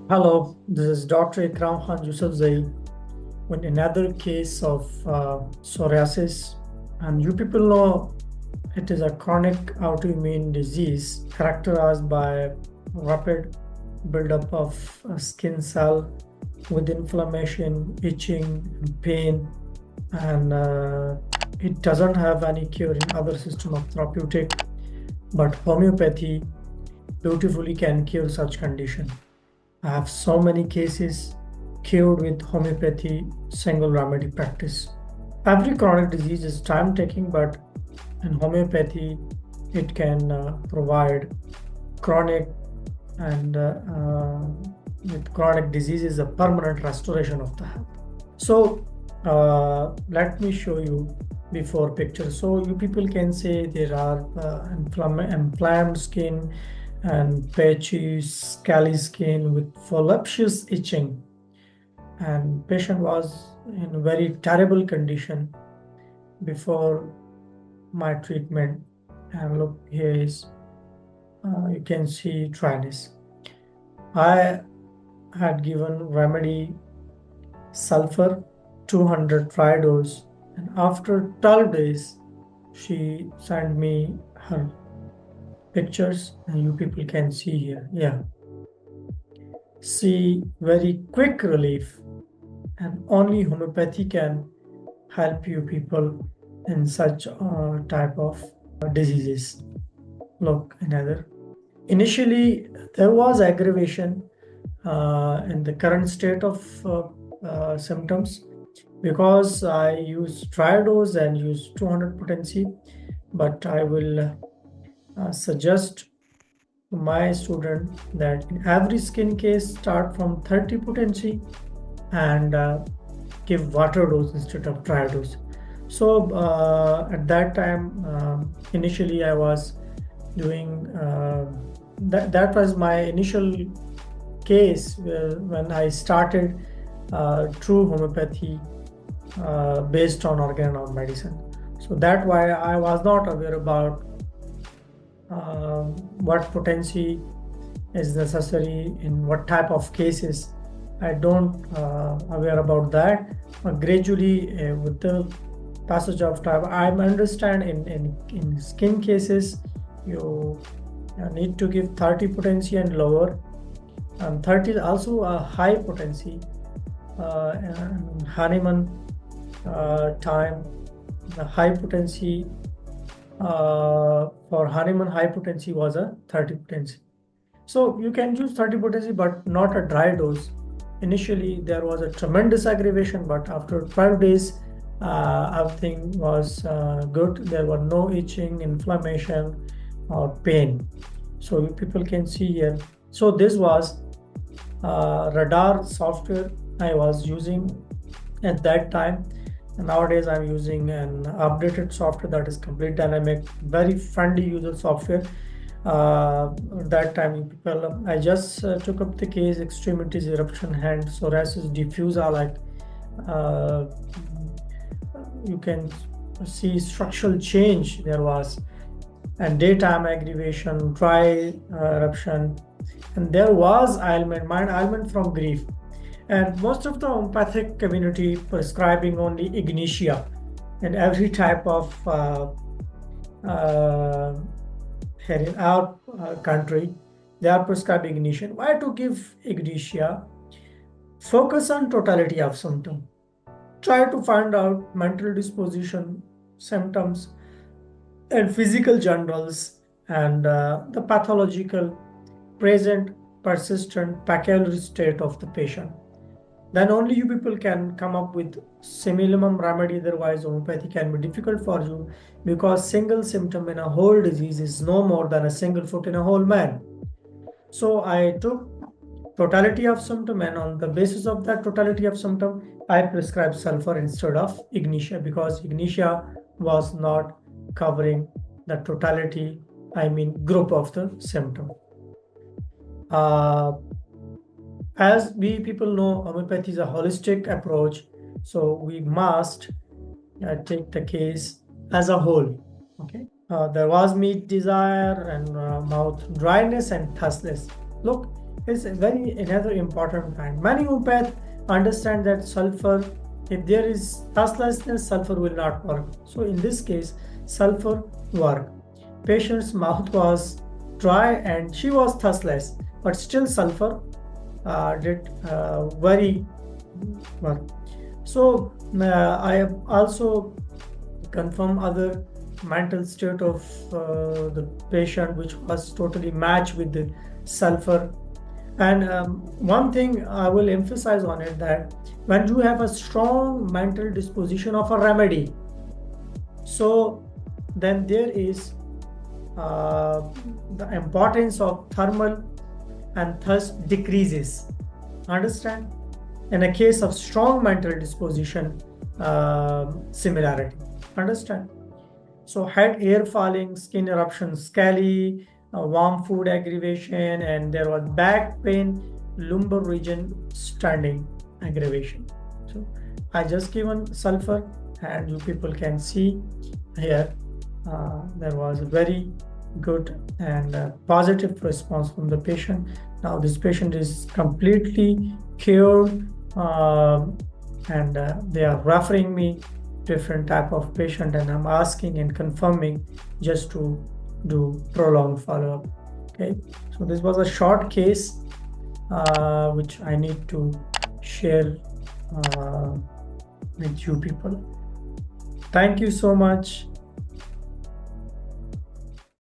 Hello, this is Dr. Ikram Yusufzai with another case of psoriasis. And you people know it is a chronic autoimmune disease characterized by rapid buildup of skin cell with inflammation, itching, and pain. And it doesn't have any cure in other system of therapeutic, but homeopathy beautifully can cure such condition. I have so many cases cured with homeopathy single remedy practice. Every chronic disease is time taking, but in homeopathy, it can provide chronic and with chronic diseases a permanent restoration of the health. So let me show you before picture. So you people can say there are inflamed skin and patchy, scaly skin with voluptuous itching, and patient was in very terrible condition before my treatment. And look, here is you can see dryness. I had given remedy sulfur 200 dry dose, and after 12 days she sent me her pictures, and you people can see here. Yeah, see very quick relief, and only homeopathy can help you people in such type of diseases. Look, another. Initially, there was aggravation in the current state of symptoms because I use triodose and use 200 potency, but I will suggest to my student that in every skin case start from 30 potency and give water dose instead of triodose. So at that time, initially I was doing that was my initial case when I started true homeopathy based on organon medicine. So that why I was not aware about what potency is necessary in what type of cases. I don't aware about that. But gradually, with the passage of time, I understand in skin cases, you need to give 30 potency and lower. And 30 is also a high potency. And Hahnemann time, the high potency for Hahnemann high potency was a 30 potency. So you can use 30 potency, but not a dry dose. Initially, there was a tremendous aggravation, but after 12 days, everything was good. There were no itching, inflammation, or pain. So you people can see here. So this was radar software I was using at that time. And nowadays, I'm using an updated software that is complete dynamic, very friendly user software. That time, people, I just took up the case extremities, eruption, hand, psoriasis, diffuse are like you can see structural change there was, and daytime aggravation, dry eruption, and there was ailment, mind ailment from grief. And most of the homeopathic community prescribing only ignitia in every type of here in our country, they are prescribing ignition. Why to give ignitia? Focus on totality of symptom. Try to find out mental disposition, symptoms, and physical generals, and the pathological, present, persistent, peculiar state of the patient. Then only you people can come up with minimum remedy. Otherwise, homeopathy can be difficult for you because single symptom in a whole disease is no more than a single foot in a whole man. So I took totality of symptom, and on the basis of that totality of symptom, I prescribed sulfur instead of ignitia because ignitia was not covering the totality, I mean group of the symptom. As we people know, homeopathy is a holistic approach, so we must take the case as a whole. Okay, there was meat desire and mouth dryness and thirstless. Look, is a very another important point. Many homeopaths understand that sulfur, if there is thustlessness, sulfur will not work. So in this case, sulfur work. Patient's mouth was dry and she was thustless, but still sulfur did very work. So I have also confirmed other mental state of the patient, which was totally matched with the sulfur. And one thing I will emphasize on it, that when you have a strong mental disposition of a remedy, so then there is the importance of thermal and thus decreases. Understand? In a case of strong mental disposition, similarity. Understand? So head hair falling, skin eruption, scaly, warm food aggravation, and there was back pain, lumbar region standing aggravation. So I just given sulfur, and you people can see here there was a very good and positive response from the patient. Now this patient is completely cured, and they are referring me different type of patient, and I'm asking and confirming just to do prolonged follow-up. Okay, so this was a short case which I need to share with you people. Thank you so much.